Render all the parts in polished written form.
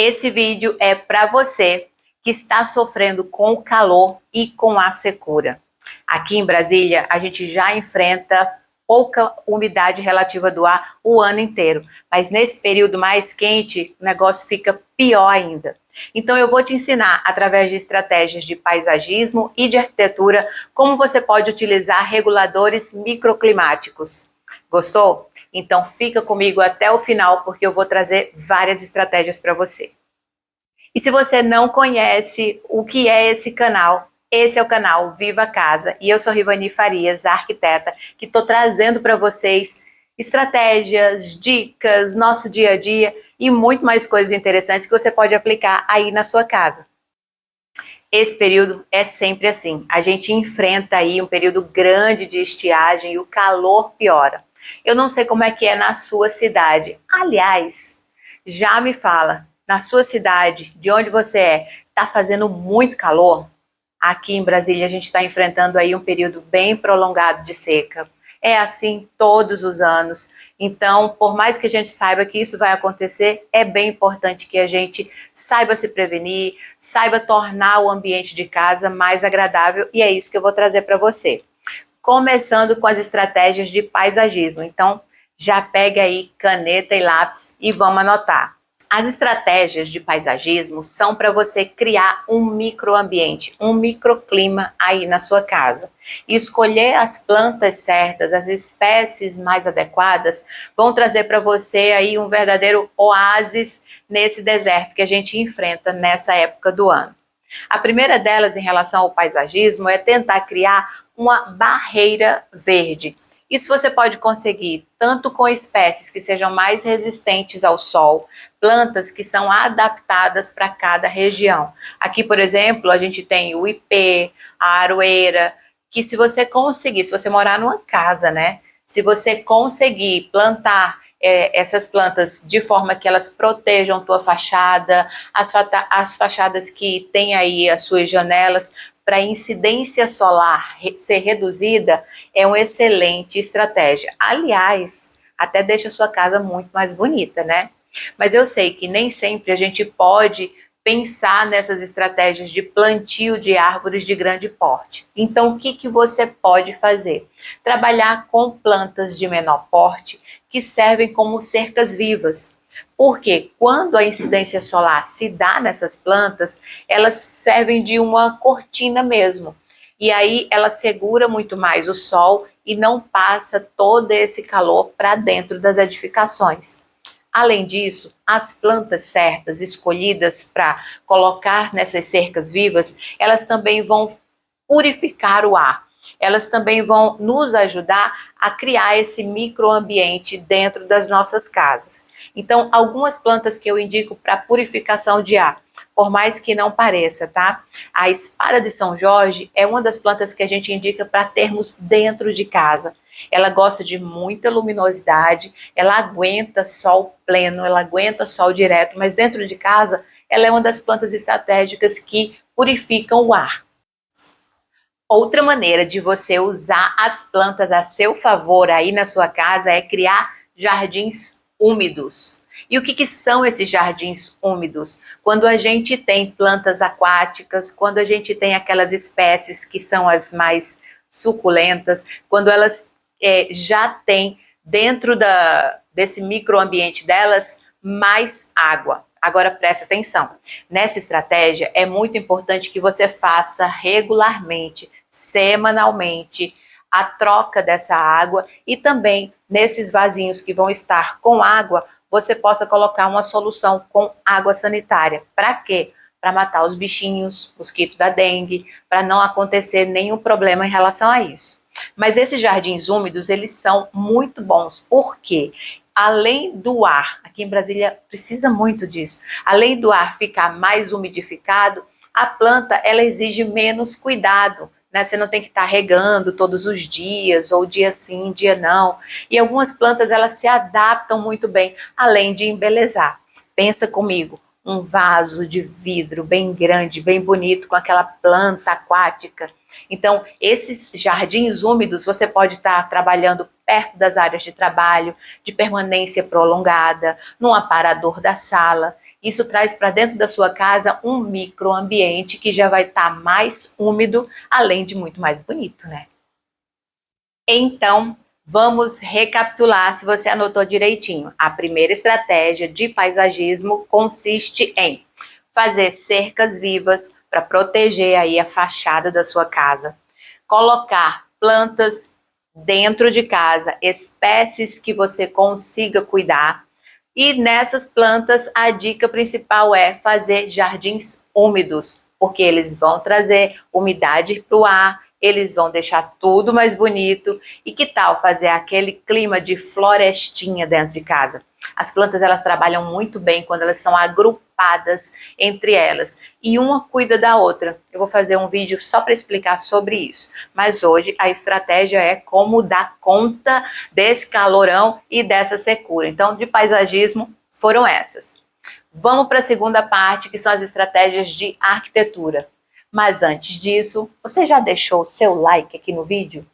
Esse vídeo é para você que está sofrendo com o calor e com a secura. Aqui em Brasília, a gente já enfrenta pouca umidade relativa do ar o ano inteiro, mas nesse período mais quente, o negócio fica pior ainda. Então eu vou te ensinar, através de estratégias de paisagismo e de arquitetura, como você pode utilizar reguladores microclimáticos. Gostou? Então fica comigo até o final, porque eu vou trazer várias estratégias para você. E se você não conhece o que é esse é o canal Viva Casa. E eu sou Rivani Farias, a arquiteta, que estou trazendo para vocês estratégias, dicas, nosso dia a dia e muito mais coisas interessantes que você pode aplicar aí na sua casa. Esse período é sempre assim. A gente enfrenta aí um período grande de estiagem e o calor piora. Eu não sei como é que é na sua cidade. Aliás, já me fala, na sua cidade, de onde você é, está fazendo muito calor? Aqui em Brasília a gente está enfrentando aí um período bem prolongado de seca. É assim todos os anos. Então, por mais que a gente saiba que isso vai acontecer, é bem importante que a gente saiba se prevenir, saiba tornar o ambiente de casa mais agradável, e é isso que eu vou trazer para você. Começando com as estratégias de paisagismo. Então, já pega aí caneta e lápis e vamos anotar. As estratégias de paisagismo são para você criar um microambiente, um microclima aí na sua casa. E escolher as plantas certas, as espécies mais adequadas, vão trazer para você aí um verdadeiro oásis nesse deserto que a gente enfrenta nessa época do ano. A primeira delas, em relação ao paisagismo, é tentar criar uma barreira verde. Isso você pode conseguir tanto com espécies que sejam mais resistentes ao sol, plantas que são adaptadas para cada região. Aqui, por exemplo, a gente tem o ipê, a aroeira, que se você conseguir, se você morar numa casa, né? Se você conseguir plantar essas plantas de forma que elas protejam tua fachada, as fachadas que têm aí as suas janelas, para a incidência solar ser reduzida, é uma excelente estratégia. Aliás, até deixa a sua casa muito mais bonita, né? Mas eu sei que nem sempre a gente pode pensar nessas estratégias de plantio de árvores de grande porte. Então, o que você pode fazer? Trabalhar com plantas de menor porte que servem como cercas vivas. Porque quando a incidência solar se dá nessas plantas, elas servem de uma cortina mesmo. E aí ela segura muito mais o sol e não passa todo esse calor para dentro das edificações. Além disso, as plantas certas, escolhidas para colocar nessas cercas vivas, elas também vão purificar o ar. Elas também vão nos ajudar a criar esse microambiente dentro das nossas casas. Então, algumas plantas que eu indico para purificação de ar, por mais que não pareça, tá? A espada de São Jorge é uma das plantas que a gente indica para termos dentro de casa. Ela gosta de muita luminosidade, ela aguenta sol pleno, ela aguenta sol direto, mas dentro de casa ela é uma das plantas estratégicas que purificam o ar. Outra maneira de você usar as plantas a seu favor aí na sua casa é criar jardins úmidos. E o que são esses jardins úmidos? Quando a gente tem plantas aquáticas, quando a gente tem aquelas espécies que são as mais suculentas, quando elas já têm dentro desse microambiente delas mais água. Agora presta atenção, nessa estratégia é muito importante que você faça regularmente, semanalmente, a troca dessa água e também nesses vasinhos que vão estar com água, você possa colocar uma solução com água sanitária. Para quê? Para matar os bichinhos, mosquito da dengue, para não acontecer nenhum problema em relação a isso. Mas esses jardins úmidos, eles são muito bons, porque além do ar, aqui em Brasília precisa muito disso, além do ar ficar mais umidificado, a planta ela exige menos cuidado, né? Você não tem que estar regando todos os dias, ou dia sim, dia não. E algumas plantas elas se adaptam muito bem, além de embelezar. Pensa comigo, um vaso de vidro bem grande, bem bonito, com aquela planta aquática. Então, esses jardins úmidos, você pode estar trabalhando perto das áreas de trabalho, de permanência prolongada, num aparador da sala. Isso traz para dentro da sua casa um microambiente que já vai estar mais úmido, além de muito mais bonito, né? Então, vamos recapitular se você anotou direitinho. A primeira estratégia de paisagismo consiste em fazer cercas vivas para proteger aí a fachada da sua casa, colocar plantas dentro de casa, espécies que você consiga cuidar. E nessas plantas, a dica principal é fazer jardins úmidos, porque eles vão trazer umidade para o ar, eles vão deixar tudo mais bonito. E que tal fazer aquele clima de florestinha dentro de casa? As plantas, elas trabalham muito bem quando elas são agrupadas entre elas e uma cuida da outra. Eu vou fazer um vídeo só para explicar sobre isso, mas hoje a estratégia é como dar conta desse calorão e dessa secura. Então, de paisagismo foram essas. Vamos para a segunda parte, que são as estratégias de arquitetura. Mas antes disso, você já deixou o seu like aqui no vídeo?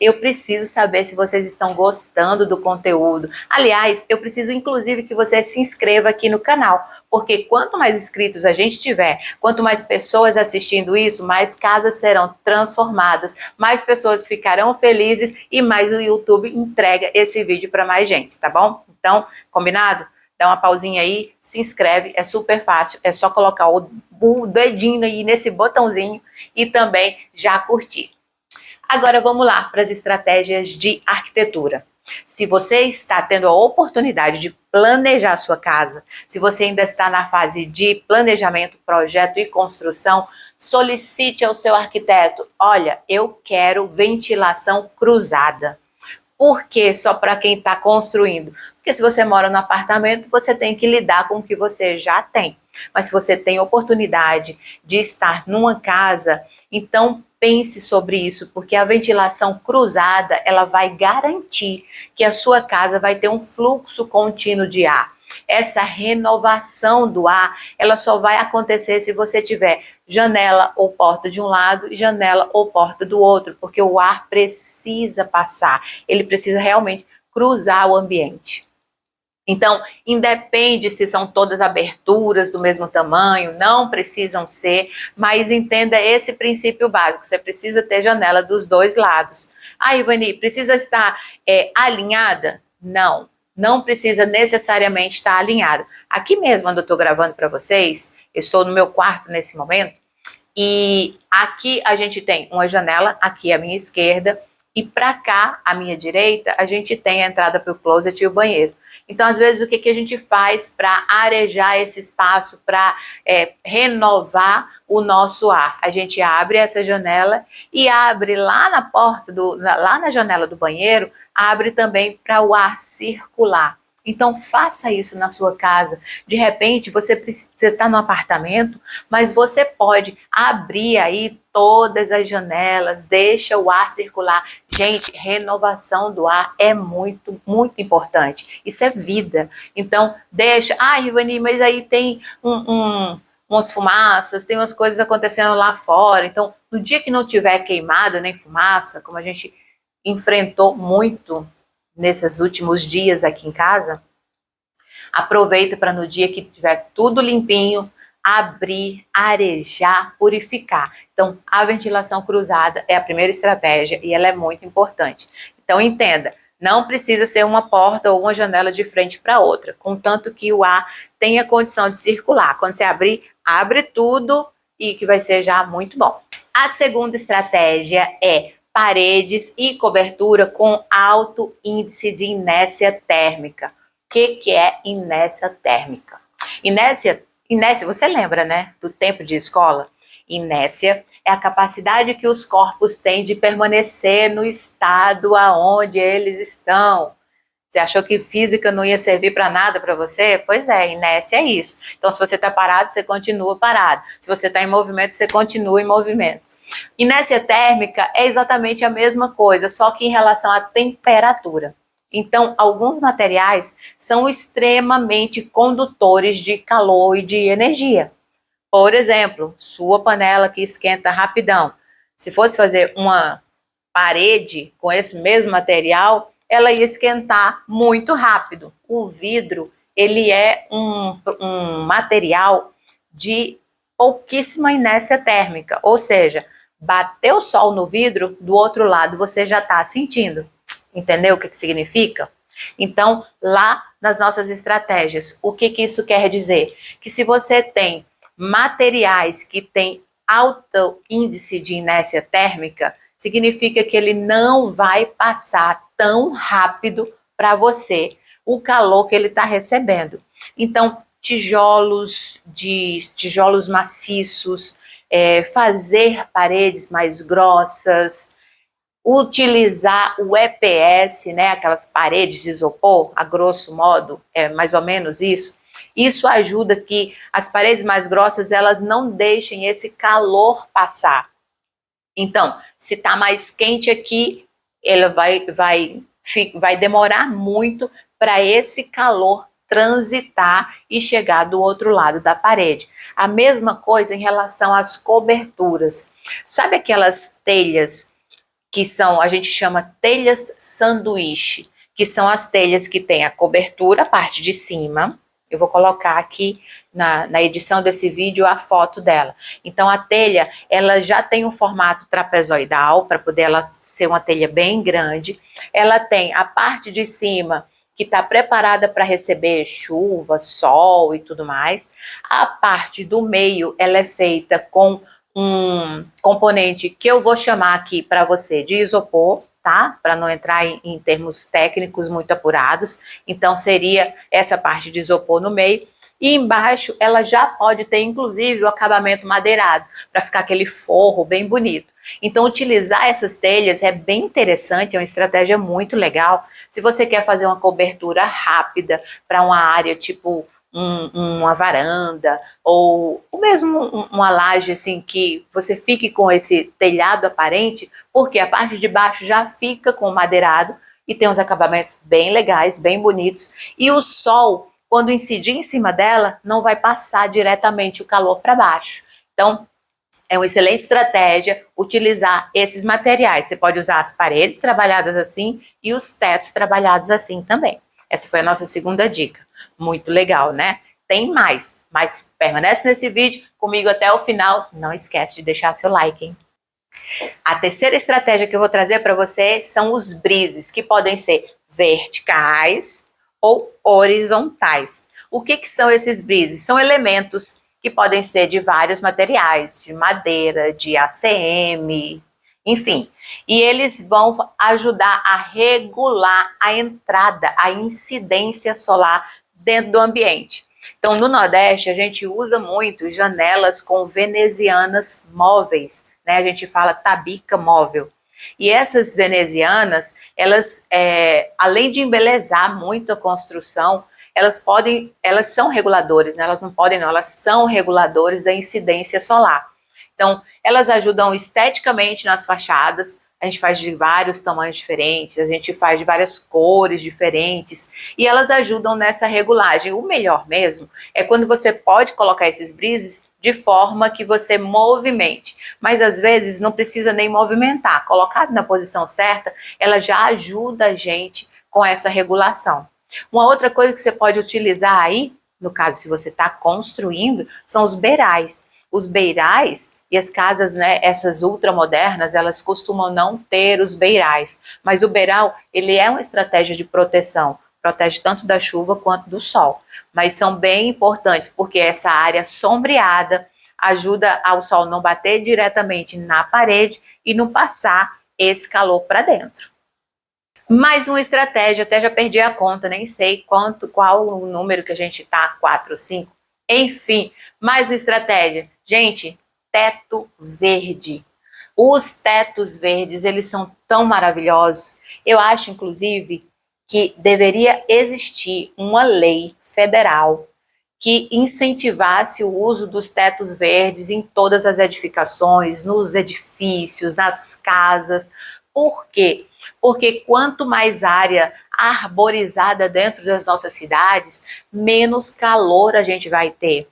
Eu preciso saber se vocês estão gostando do conteúdo. Aliás, eu preciso inclusive que você se inscreva aqui no canal, porque quanto mais inscritos a gente tiver, quanto mais pessoas assistindo isso, mais casas serão transformadas, mais pessoas ficarão felizes e mais o YouTube entrega esse vídeo para mais gente, tá bom? Então, combinado? Dá uma pausinha aí, se inscreve, é super fácil, é só colocar o dedinho aí nesse botãozinho e também já curtir. Agora vamos lá para as estratégias de arquitetura. Se você está tendo a oportunidade de planejar a sua casa, se você ainda está na fase de planejamento, projeto e construção, solicite ao seu arquiteto: olha, eu quero ventilação cruzada. Por que só para quem está construindo? Porque se você mora no apartamento, você tem que lidar com o que você já tem. Mas se você tem oportunidade de estar numa casa, então pense sobre isso, porque a ventilação cruzada, ela vai garantir que a sua casa vai ter um fluxo contínuo de ar. Essa renovação do ar, ela só vai acontecer se você tiver janela ou porta de um lado e janela ou porta do outro, porque o ar precisa passar, ele precisa realmente cruzar o ambiente. Então, independe se são todas aberturas do mesmo tamanho, não precisam ser, mas entenda esse princípio básico, você precisa ter janela dos dois lados. Ah, Ivani, precisa estar alinhada? Não, não precisa necessariamente estar alinhada. Aqui mesmo, onde eu estou gravando para vocês, eu estou no meu quarto nesse momento, e aqui a gente tem uma janela, aqui à minha esquerda, e para cá, à minha direita, a gente tem a entrada para o closet e o banheiro. Então, às vezes, o que a gente faz para arejar esse espaço, para renovar o nosso ar? A gente abre essa janela e abre lá na porta, lá na janela do banheiro, abre também para o ar circular. Então, faça isso na sua casa. De repente, você está no apartamento, mas você pode abrir aí todas as janelas, deixa o ar circular. Gente, renovação do ar é muito, muito importante. Isso é vida. Então, deixa... Ah, Ivani, mas aí tem umas fumaças, tem umas coisas acontecendo lá fora. Então, no dia que não tiver queimada nem fumaça, como a gente enfrentou muito nesses últimos dias aqui em casa, aproveita para no dia que tiver tudo limpinho, abrir, arejar, purificar. Então, a ventilação cruzada é a primeira estratégia e ela é muito importante. Então, entenda, não precisa ser uma porta ou uma janela de frente para outra, contanto que o ar tenha condição de circular. Quando você abrir, abre tudo e que vai ser já muito bom. A segunda estratégia é paredes e cobertura com alto índice de inércia térmica. O que é inércia térmica? Inércia, você lembra, né, do tempo de escola? Inércia é a capacidade que os corpos têm de permanecer no estado aonde eles estão. Você achou que física não ia servir para nada para você? Pois é, inércia é isso. Então, se você está parado, você continua parado. Se você está em movimento, você continua em movimento. Inércia térmica é exatamente a mesma coisa, só que em relação à temperatura. Então, alguns materiais são extremamente condutores de calor e de energia. Por exemplo, sua panela que esquenta rapidão. Se fosse fazer uma parede com esse mesmo material, ela ia esquentar muito rápido. O vidro, ele é um material de pouquíssima inércia térmica, ou seja, bateu o sol no vidro, do outro lado você já está sentindo. Entendeu o que significa? Então, lá nas nossas estratégias, o que isso quer dizer? Que se você tem materiais que têm alto índice de inércia térmica, significa que ele não vai passar tão rápido para você o calor que ele está recebendo. Então, tijolos maciços, fazer paredes mais grossas, utilizar o EPS, né, aquelas paredes de isopor, a grosso modo, é mais ou menos isso. Isso ajuda que as paredes mais grossas, elas não deixem esse calor passar. Então, se está mais quente aqui, ela vai demorar muito para esse calor transitar e chegar do outro lado da parede. A mesma coisa em relação às coberturas. Sabe aquelas telhas que são, a gente chama telhas sanduíche, que são as telhas que tem a cobertura, a parte de cima. Eu vou colocar aqui na edição desse vídeo a foto dela. Então a telha, ela já tem um formato trapezoidal, para poder ela ser uma telha bem grande. Ela tem a parte de cima, que está preparada para receber chuva, sol e tudo mais. A parte do meio, ela é feita com um componente que eu vou chamar aqui para você de isopor, tá? Para não entrar em termos técnicos muito apurados. Então, seria essa parte de isopor no meio. E embaixo, ela já pode ter, inclusive, o acabamento madeirado, para ficar aquele forro bem bonito. Então, utilizar essas telhas é bem interessante, é uma estratégia muito legal. Se você quer fazer uma cobertura rápida para uma área tipo uma varanda, ou mesmo uma laje, assim, que você fique com esse telhado aparente, porque a parte de baixo já fica com madeirado e tem uns acabamentos bem legais, bem bonitos, e o sol, quando incidir em cima dela, não vai passar diretamente o calor para baixo. Então, é uma excelente estratégia utilizar esses materiais. Você pode usar as paredes trabalhadas assim e os tetos trabalhados assim também. Essa foi a nossa segunda dica. Muito legal, né? Tem mais, mas permanece nesse vídeo comigo até o final. Não esquece de deixar seu like, hein? A terceira estratégia que eu vou trazer para você são os brises, que podem ser verticais ou horizontais. O que são esses brises? São elementos que podem ser de vários materiais, de madeira, de ACM, enfim. E eles vão ajudar a regular a entrada, a incidência solar dentro do ambiente. Então, no Nordeste, a gente usa muito janelas com venezianas móveis, né? A gente fala tabica móvel. E essas venezianas, elas, além de embelezar muito a construção, elas são reguladores, né? Elas não podem não, elas são reguladores da incidência solar. Então, elas ajudam esteticamente nas fachadas. A gente faz de vários tamanhos diferentes, a gente faz de várias cores diferentes, e elas ajudam nessa regulagem. O melhor mesmo é quando você pode colocar esses brises de forma que você movimente, mas às vezes não precisa nem movimentar. Colocado na posição certa, ela já ajuda a gente com essa regulação. Uma outra coisa que você pode utilizar aí, no caso se você está construindo, são os beirais. Os beirais e as casas, né, essas ultramodernas, elas costumam não ter os beirais, mas o beiral, ele é uma estratégia de proteção, protege tanto da chuva quanto do sol, mas são bem importantes, porque essa área sombreada ajuda ao sol não bater diretamente na parede e não passar esse calor para dentro. Mais uma estratégia, até já perdi a conta, nem sei qual o número que a gente tá, 4 ou 5, enfim, mais uma estratégia. Gente, teto verde. Os tetos verdes, eles são tão maravilhosos. Eu acho, inclusive, que deveria existir uma lei federal que incentivasse o uso dos tetos verdes em todas as edificações, nos edifícios, nas casas. Por quê? Porque quanto mais área arborizada dentro das nossas cidades, menos calor a gente vai ter.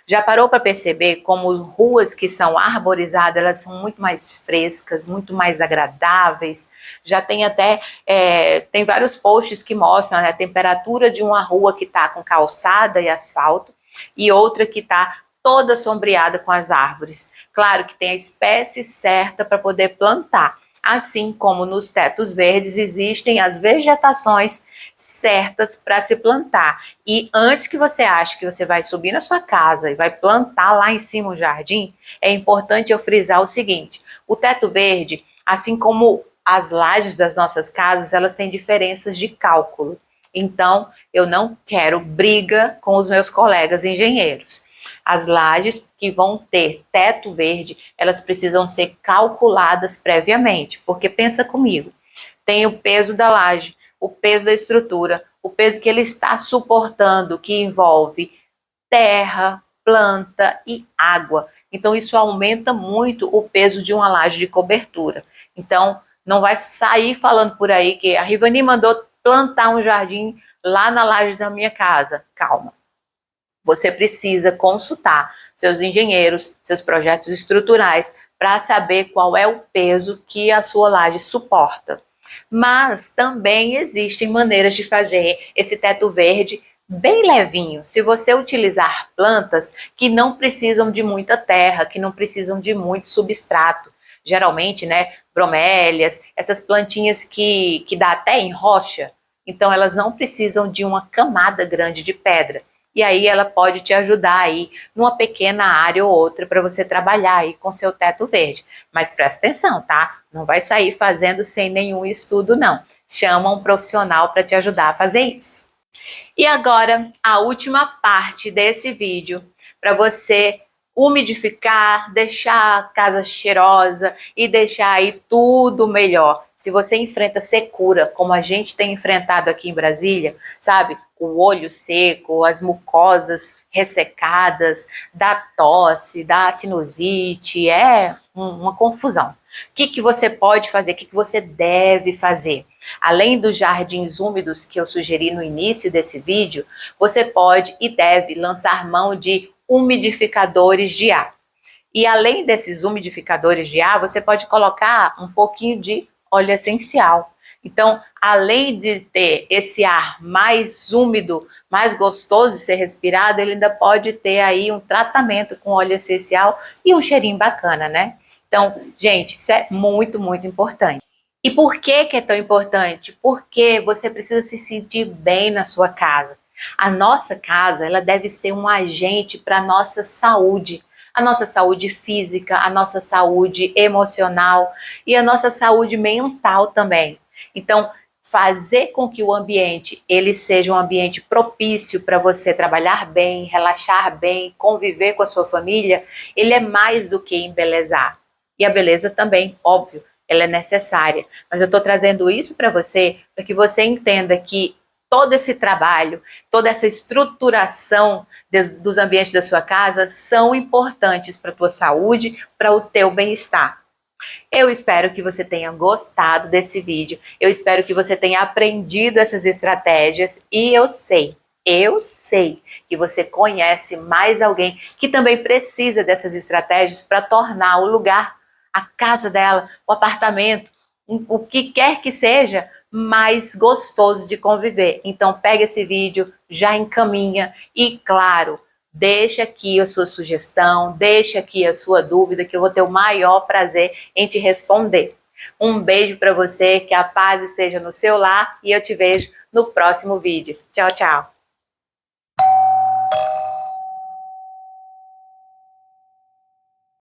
Já parou para perceber como ruas que são arborizadas, elas são muito mais frescas, muito mais agradáveis? Já tem até, tem vários posts que mostram, né, a temperatura de uma rua que está com calçada e asfalto e outra que está toda sombreada com as árvores. Claro que tem a espécie certa para poder plantar. Assim como nos tetos verdes existem as vegetações certas para se plantar. E antes que você ache que você vai subir na sua casa e vai plantar lá em cima um jardim, é importante eu frisar o seguinte: o teto verde, assim como as lajes das nossas casas, elas têm diferenças de cálculo. Então, eu não quero briga com os meus colegas engenheiros. As lajes que vão ter teto verde, elas precisam ser calculadas previamente, porque pensa comigo, tem o peso da laje, o peso da estrutura, o peso que ele está suportando, que envolve terra, planta e água. Então, isso aumenta muito o peso de uma laje de cobertura. Então, não vai sair falando por aí que a Rivani mandou plantar um jardim lá na laje da minha casa. Calma. Você precisa consultar seus engenheiros, seus projetos estruturais, para saber qual é o peso que a sua laje suporta. Mas também existem maneiras de fazer esse teto verde bem levinho. Se você utilizar plantas que não precisam de muita terra, que não precisam de muito substrato, geralmente, né, bromélias, essas plantinhas que dá até em rocha, então elas não precisam de uma camada grande de pedra. E aí ela pode te ajudar aí numa pequena área ou outra para você trabalhar aí com seu teto verde. Mas presta atenção, tá? Não vai sair fazendo sem nenhum estudo, não. Chama um profissional para te ajudar a fazer isso. E agora, a última parte desse vídeo, para você umidificar, deixar a casa cheirosa e deixar aí tudo melhor. Se você enfrenta secura, como a gente tem enfrentado aqui em Brasília, sabe? O olho seco, as mucosas ressecadas, da tosse, da sinusite, é uma confusão. O que você pode fazer? O que você deve fazer? Além dos jardins úmidos que eu sugeri no início desse vídeo, você pode e deve lançar mão de umidificadores de ar. E além desses umidificadores de ar, você pode colocar um pouquinho de óleo essencial. Então, além de ter esse ar mais úmido, mais gostoso de ser respirado, ele ainda pode ter aí um tratamento com óleo essencial e um cheirinho bacana, né? Então, gente, isso é muito, muito importante. E por que é tão importante? Porque você precisa se sentir bem na sua casa. A nossa casa, ela deve ser um agente para a nossa saúde física, a nossa saúde emocional e a nossa saúde mental também. Então, fazer com que o ambiente ele seja um ambiente propício para você trabalhar bem, relaxar bem, conviver com a sua família, ele é mais do que embelezar. E a beleza também, óbvio, ela é necessária. Mas eu estou trazendo isso para que você entenda que todo esse trabalho, toda essa estruturação dos ambientes da sua casa são importantes para a tua saúde, para o teu bem-estar. Eu espero que você tenha gostado desse vídeo, eu espero que você tenha aprendido essas estratégias e eu sei que você conhece mais alguém que também precisa dessas estratégias para tornar o lugar, a casa dela, o apartamento, o que quer que seja, mais gostoso de conviver. Então pega esse vídeo, já encaminha e, claro, deixa aqui a sua sugestão, deixa aqui a sua dúvida, que eu vou ter o maior prazer em te responder. Um beijo para você, que a paz esteja no seu lar e eu te vejo no próximo vídeo. Tchau, tchau!